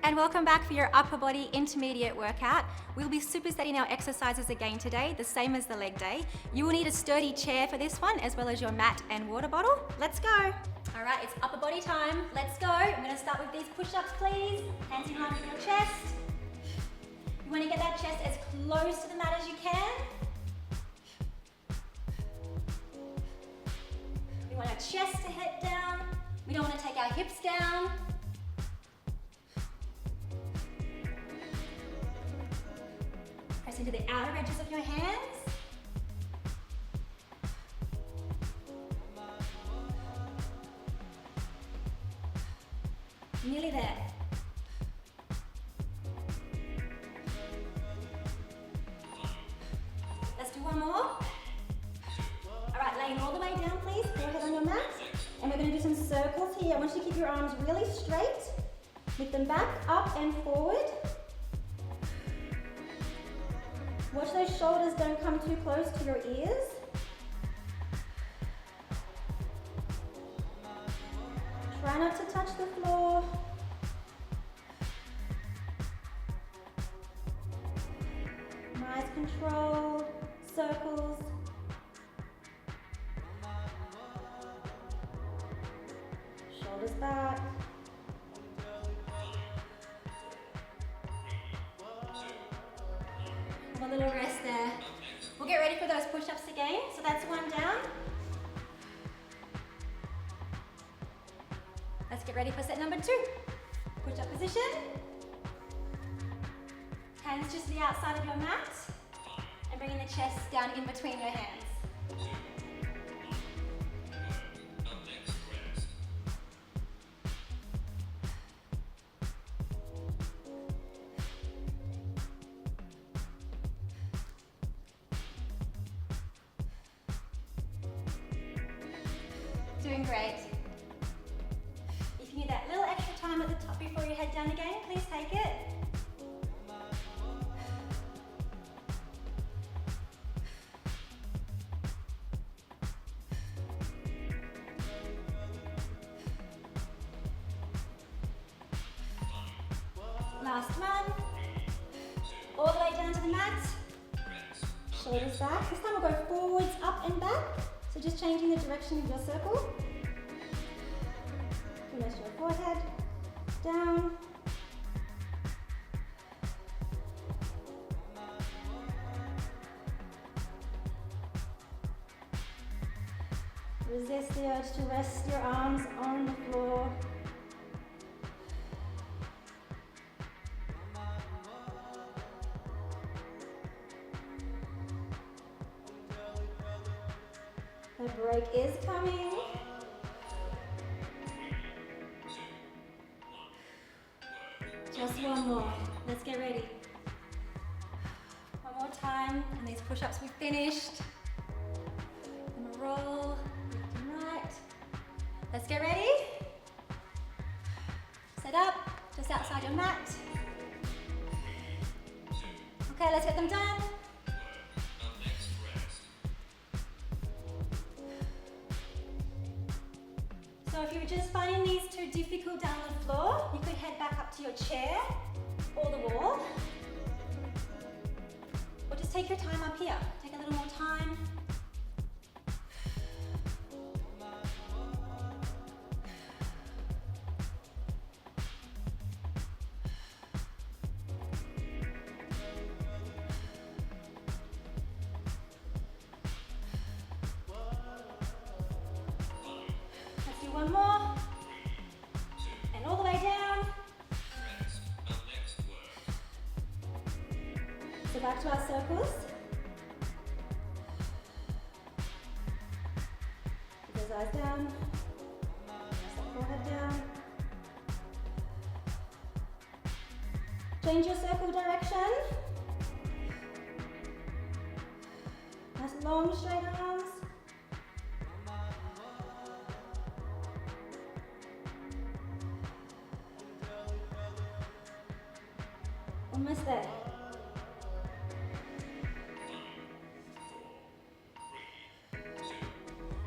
and welcome back for your upper body intermediate workout. We'll be supersetting our exercises again today, the same as the leg day. You will need a sturdy chair for this one, as well as your mat and water bottle. Let's go. All right, it's upper body time. Let's go. I'm gonna start with these push-ups, please. Hands in line with your chest. You wanna get that chest as close to the mat as you can. We want our chest to head down. We don't want to take our hips down. Press into the outer edges of your hands. Nearly there. Let's do one more. All right, laying all the way down, please. Go ahead on your mat. And we're going to do some circles here. I want you to keep your arms really straight. Lift them back, up and forward. Watch those shoulders don't come too close to your ears. Try not to touch the floor. Nice controlled circles. Shoulders back. Have a little rest there. We'll get ready for those push-ups again. So that's one down. Let's get ready for set number 2. Push-up position. Hands just to the outside of your mat. And bringing the chest down in between your hands. Doing great. If you need that little extra time at the top before you head down again, please take it. Last one. All the way down to the mat. Shoulders back. This time we'll go forwards, up and back. So just changing the direction of your circle. Rest your forehead down. Resist the urge to rest your arms on the floor. The break is coming. Just one more. Let's get ready. One more time, and these push-ups we've finished. I'm gonna roll, left and right. Let's get ready. Set up, just outside your mat. Okay, let's get them done. So if you're just finding these too difficult down the floor, you could head back up to your chair or the wall. Or just take your time up here. Take a little more time. One more, and all the way down. So back to our circles. Keep those eyes down. Press that forehead down. Change your circle direction. Nice long straight arms. Almost there.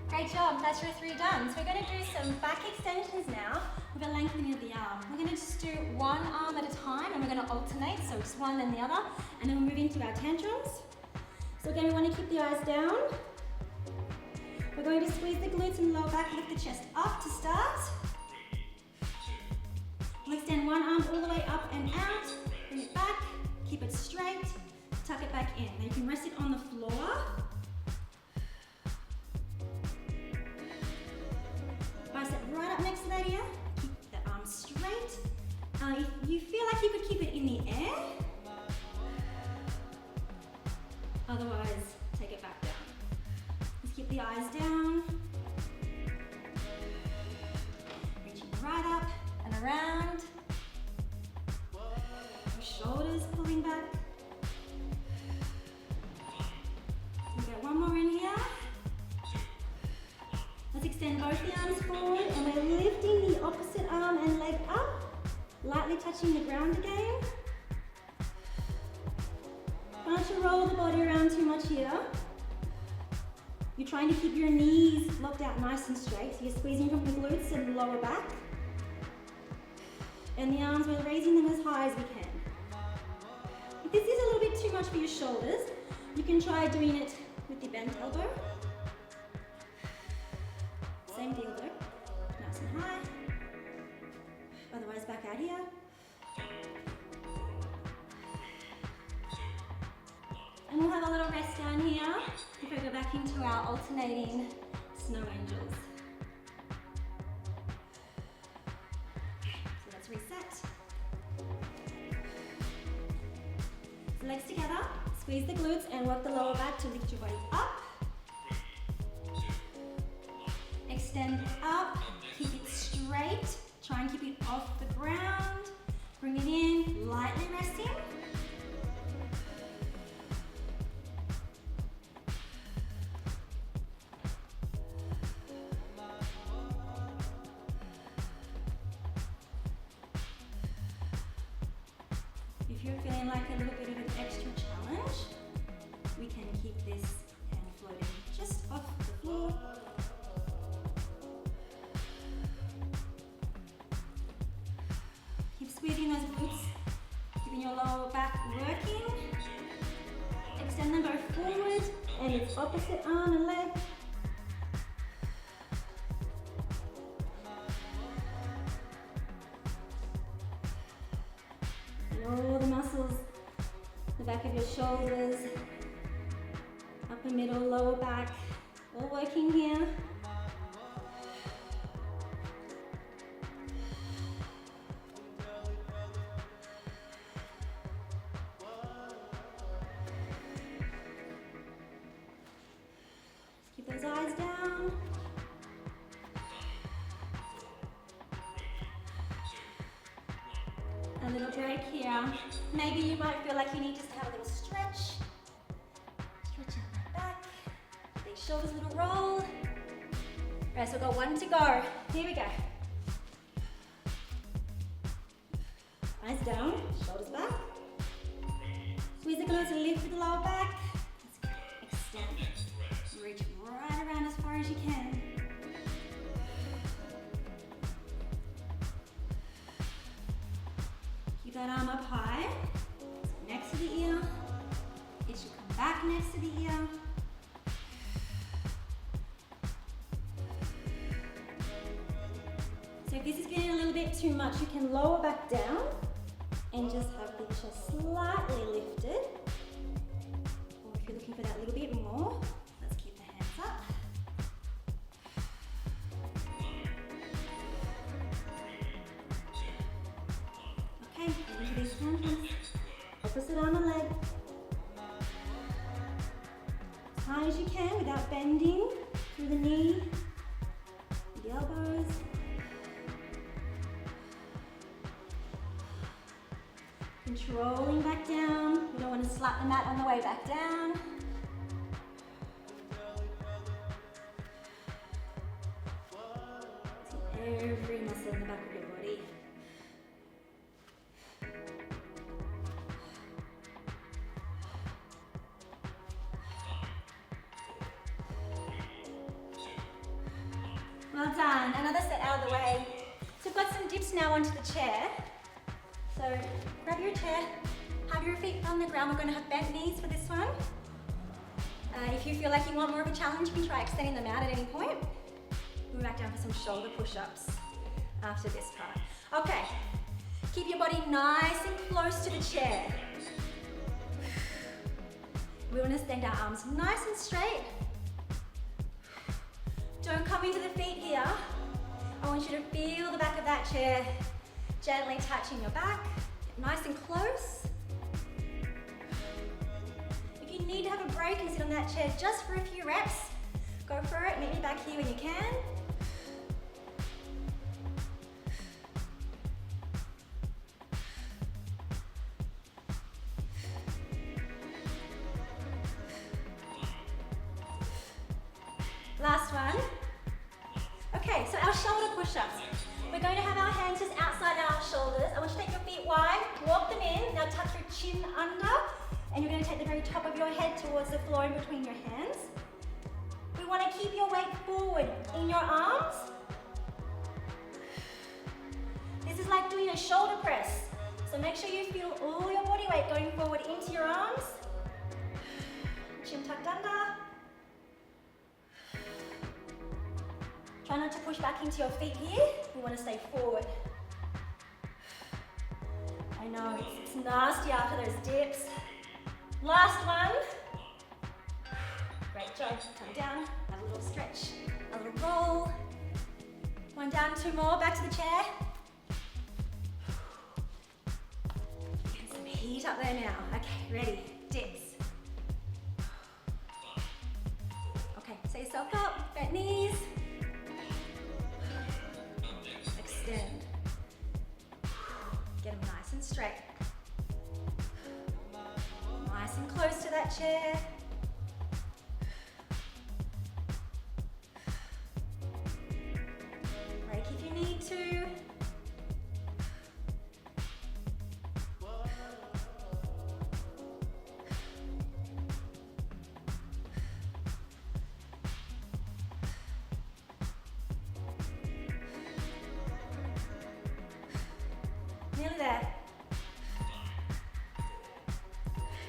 Great job, that's your 3 done. So we're going to do some back extensions now with a lengthening of the arm. We're going to just do one arm at a time, and we're going to alternate, so just one then the other, and then we'll move into our tantrums. So again, we want to keep the eyes down. We're going to squeeze the glutes and lower back, lift the chest up to start. We'll extend one arm all the way up and out, bring it back, keep it straight, tuck it back in. Now you can rest it on the floor. Bicep right up next to that ear, keep the arm straight. If you feel like you could keep it in the air, otherwise take it back down. Just keep the eyes down, reaching right up and around, your shoulders pulling back. We've got one more in here. Let's extend both the arms forward, and we're lifting the opposite arm and leg up, lightly touching the ground again. Try not to roll the body around too much here. You're trying to keep your knees locked out nice and straight, so you're squeezing from the glutes and lower back. And the arms, we're raising them as high as we can. If this is a little bit too much for your shoulders, you can try doing it with the bent elbow. Same deal though, nice and high. Otherwise back out here. And we'll have a little rest down here before we go back into our alternating snow angels. So let's reset. So legs together, squeeze the glutes and work the lower back to lift your body up. Extend up, keep it straight, try and keep it off the ground. Bring it in, lightly resting. If you're feeling like a little bit of an extra challenge, we can keep this hand floating just off the floor. Keep squeezing those glutes, keeping your lower back working. Extend them both forward and its opposite arm and leg. All the muscles, the back of your shoulders, upper middle, lower back, all working here. Keep those eyes down. A little break here. Maybe you might feel like you need just to have a little stretch. Stretch out that back. Big shoulders, little roll. Right, so we've got one to go. Here we go. Eyes down, shoulders back. Squeeze the glutes and lift with the lower back. Let's go. Extend. Reach right around as far as you can. Keep that arm up high, next to the ear. It should come back next to the ear. So if this is getting a little bit too much, you can lower back down and just have the chest slightly lifted. Or if you're looking for that little bit more, let's keep the hands up. Okay, into these tantrums. Opposite arm and leg. As high as you can without bending through the knee, the elbows. Controlling back down. We don't want to slap the mat on the way back down. Every muscle in the back of your body. Well done. Another set out of the way. So we've got some dips now onto the chair. So grab your chair, have your feet on the ground. We're going to have bent knees for this one. If you feel like you want more of a challenge, you can try extending them out at any point. Move back down for some shoulder push-ups after this part. Okay, keep your body nice and close to the chair. We want to extend our arms nice and straight. Don't come into the feet here. I want you to feel the back of that chair gently touching your back, nice and close. If you need to have a break and sit on that chair just for a few reps, go for it. Meet me back here when you can. Last one. Okay, so our shoulder push-ups. We're going to have our hands just outside our shoulders. I want you to take your feet wide, walk them in. Now tuck your chin under, and you're going to take the very top of your head towards the floor in between your hands. We want to keep your weight forward in your arms. This is like doing a shoulder press. So make sure you feel all your body weight going forward into your arms. Chin tucked under. Try not to push back into your feet here. We want to stay forward. I know, it's nasty after those dips. Last one. Great job. Come down, have a little stretch, a little roll. One down, two more, back to the chair. Get some heat up there now. Okay, ready, dips. Okay, set yourself up, bent knees. Extend. Get them nice and straight. Nice and close to that chair. Break if you need to. Nearly there.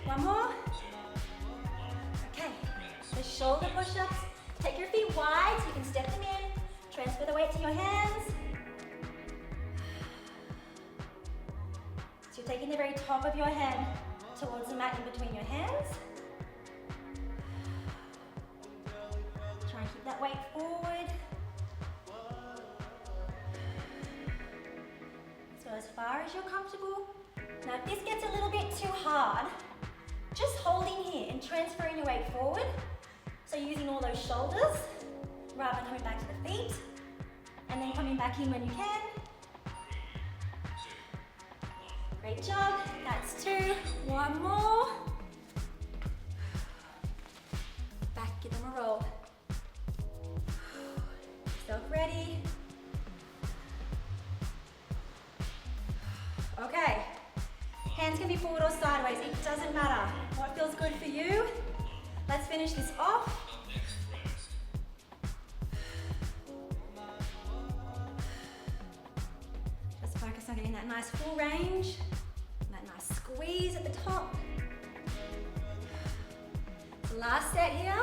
One more. Okay, the shoulder push-ups. Take your feet wide so you can step them in. Transfer the weight to your hands. So you're taking the very top of your head towards the mat in between your hands. Try and keep that weight forward. So as far as you're comfortable. Now if this gets a little bit too hard, just holding here and transferring your weight forward. So using all those shoulders rather than coming back to the feet. And then coming back in when you can. Great job. That's two. One more. Back, give them a roll. Yourself ready. Okay. Hands can be forward or sideways. It doesn't matter. What feels good for you? Let's finish this off. Just focus on getting that nice full range, and that nice squeeze at the top. The last set here.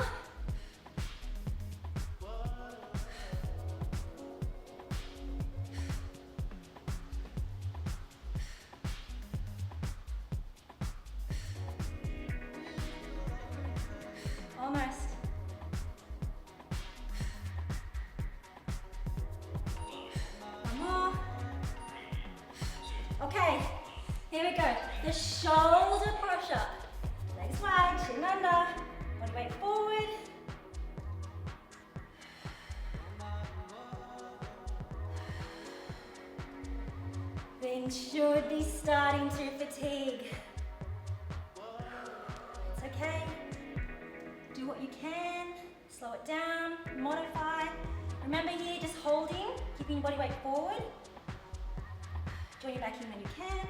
Almost. One more. Okay, here we go. The shoulder push-up. Legs wide, chin under. Body weight forward. Things should be starting to fatigue. It's okay. Do what you can, slow it down, modify. Remember here, just holding, keeping your body weight forward. Join your back in when you can.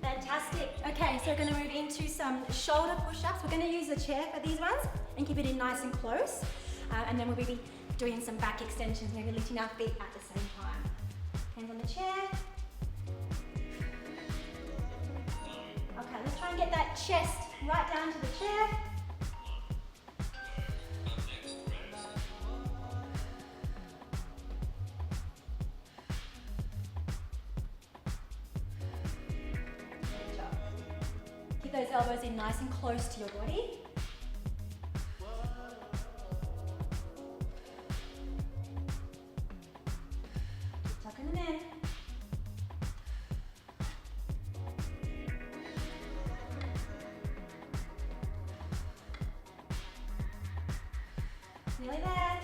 Fantastic. Fantastic. Okay, so we're going to move into some shoulder push-ups. We're going to use the chair for these ones and keep it in nice and close. And then we'll be doing some back extensions, maybe lifting our feet at the same time. Hands on the chair. Okay, let's try and get that chest right down to the chair. Good job. Keep those elbows in nice and close to your body. Keep tucking them in. Nearly there.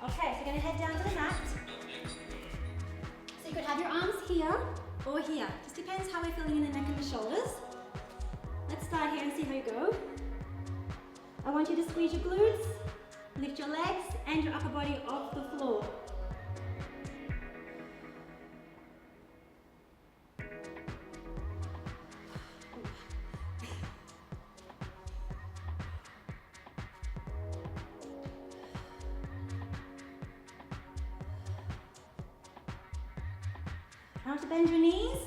Okay, so we're going to head down to the mat. So you could have your arms here or here. Just depends how we're feeling in the neck and the shoulders. Let's start here and see how you go. I want you to squeeze your glutes, lift your legs and your upper body off the floor. Try to bend your knees.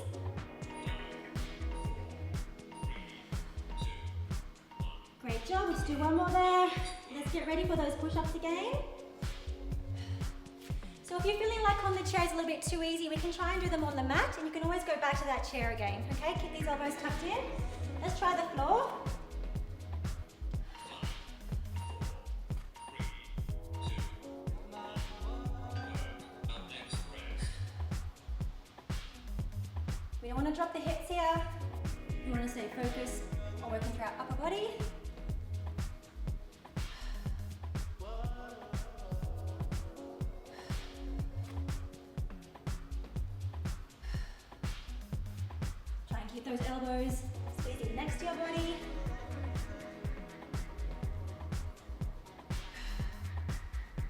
Great job, we'll just do one more there. Let's get ready for those push-ups again. So if you're feeling like on the chair is a little bit too easy, we can try and do them on the mat, and you can always go back to that chair again, okay? Keep these elbows tucked in. Let's try the floor. We don't want to drop the hips here. We want to stay focused on working through our upper body. Try and keep those elbows squeezing next to your body.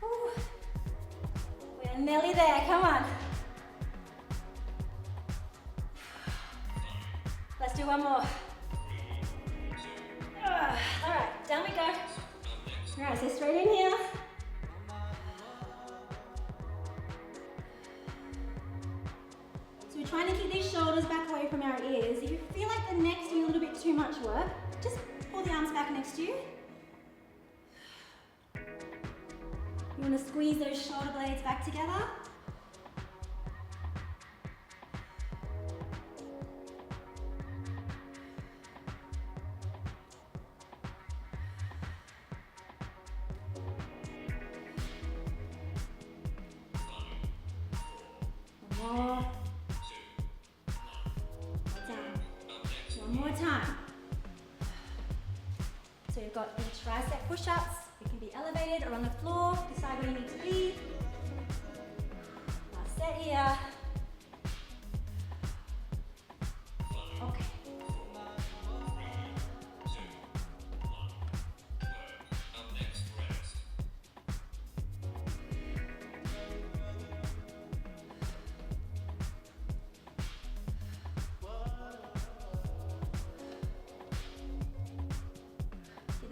Ooh. We're nearly there, come on. Let's do one more. All right, down we go. All right, so straight in here. So we're trying to keep these shoulders back away from our ears. If you feel like the neck's doing a little bit too much work, just pull the arms back next to you. You want to squeeze those shoulder blades back together. More. Down. One more time. So you've got the tricep push-ups. You can be elevated or on the floor. Decide where you need to be. Last set here. Okay.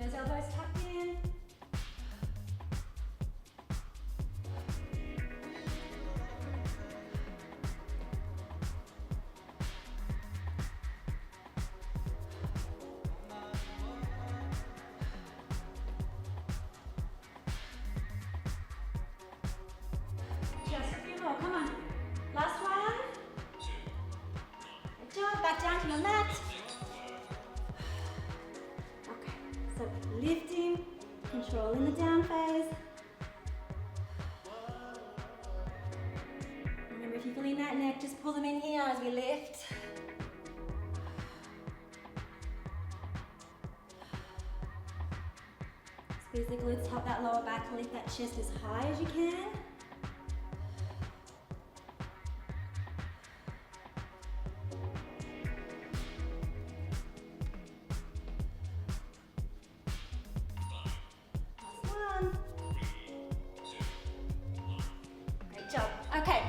Those elbows tucked in. Just a few more, come on. Last one. Good job, back down to your mat. So lifting, controlling the down phase. Remember, if you're feeling that neck, just pull them in here as we lift. Squeeze the glutes, help that lower back, lift that chest as high as you can.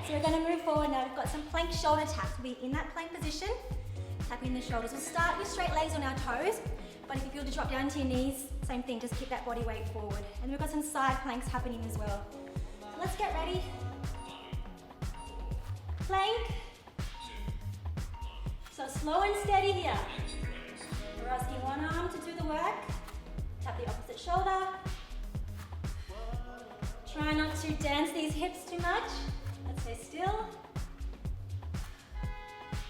So we're going to move forward now. We've got some plank shoulder taps. We'll be in that plank position, tapping the shoulders. We'll start with straight legs on our toes, but if you feel to drop down to your knees, same thing, just keep that body weight forward. And we've got some side planks happening as well. So let's get ready. Plank. So slow and steady here. We're asking one arm to do the work. Tap the opposite shoulder. Try not to dance these hips too much. Let's stay still.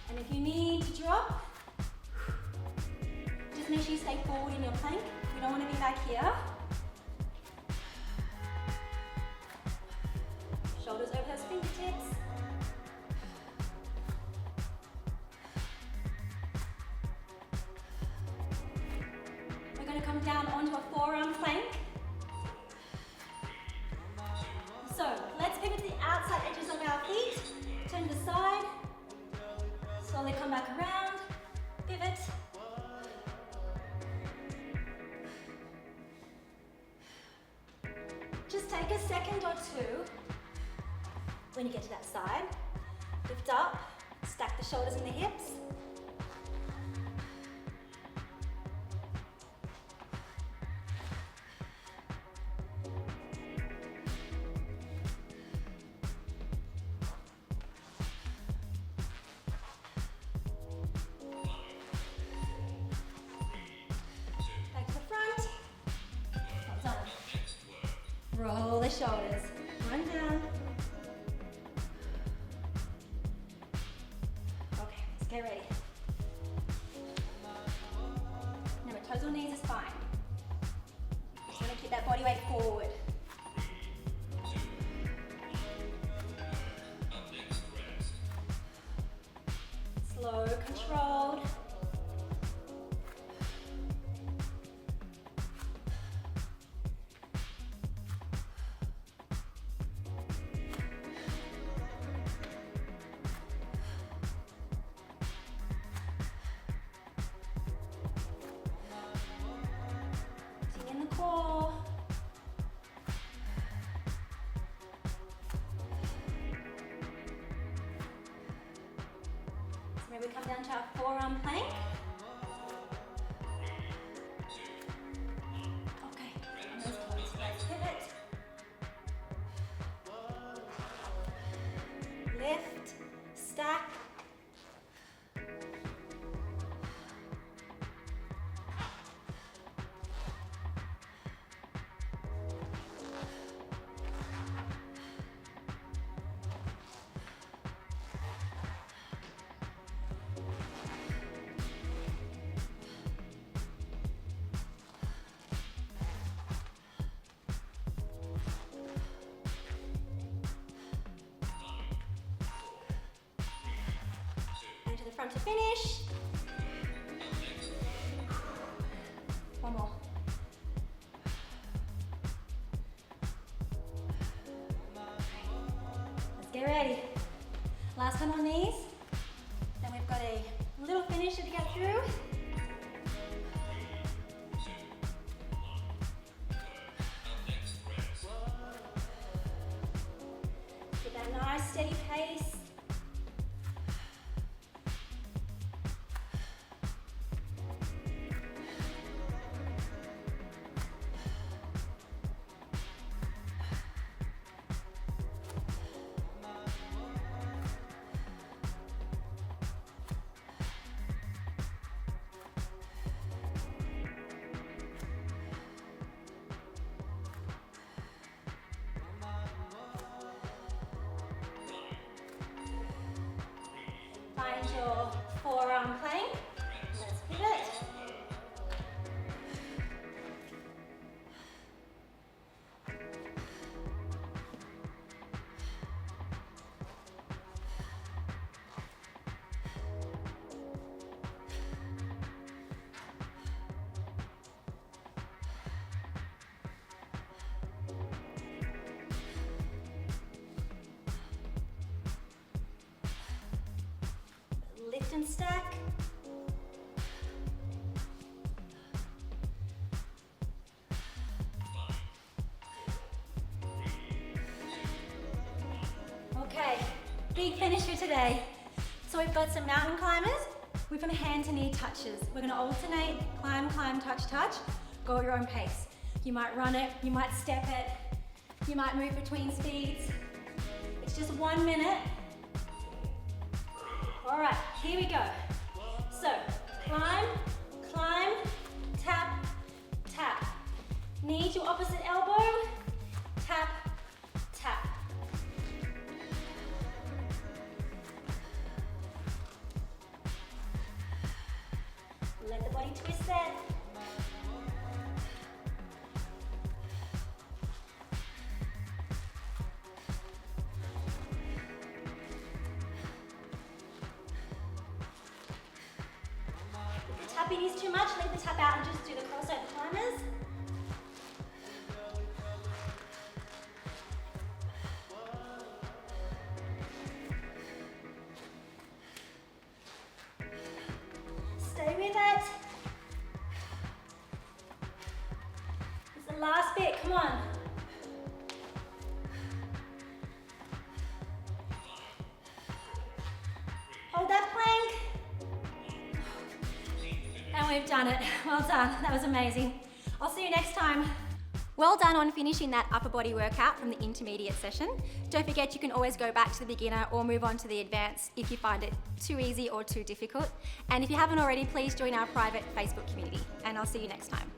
And if you need to drop, just make sure you stay forward in your plank. We don't want to be back here. Shoulders over those fingertips. We're going to come down onto a forearm plank. So let's pivot to the outside edges of our feet. Turn to the side. Slowly come back around. Pivot. Just take a second or two when you get to that side. Lift up, stack the shoulders and the hips. Back to the front. Well done. Roll the shoulders. One down. Okay, let's get ready. Remember, toes or knees is fine. Just want to keep that body weight forward. Slow, controlled. In the core. So maybe we come down to our forearm plank. Okay, on those toes, let's pivot. Lift, stack. Front to finish. One more. Let's get ready. Last time on knees. Then we've got a little finisher to get through. Get that nice steady pace. Find your forearm plank. Let's pivot. Lift and stack. Okay, Big finisher today. So we've got some mountain climbers with some hand to knee touches. We're gonna alternate, climb, climb, touch, touch. Go at your own pace. You might run it, you might step it, you might move between speeds. It's just 1 minute. All right, here we go. So, climb, climb, tap, tap. Knee to opposite elbow, tap, tap. Let the body twist there. If the tapping is too much, leave the tap out and just do the crossover climbers. Stay with it. It's the last bit, come on. Hold that plank. And we've done it. Well done, that was amazing. I'll see you next time. Well done on finishing that upper body workout from the intermediate session. Don't forget you can always go back to the beginner or move on to the advanced if you find it too easy or too difficult. And if you haven't already, please join our private Facebook community, and I'll see you next time.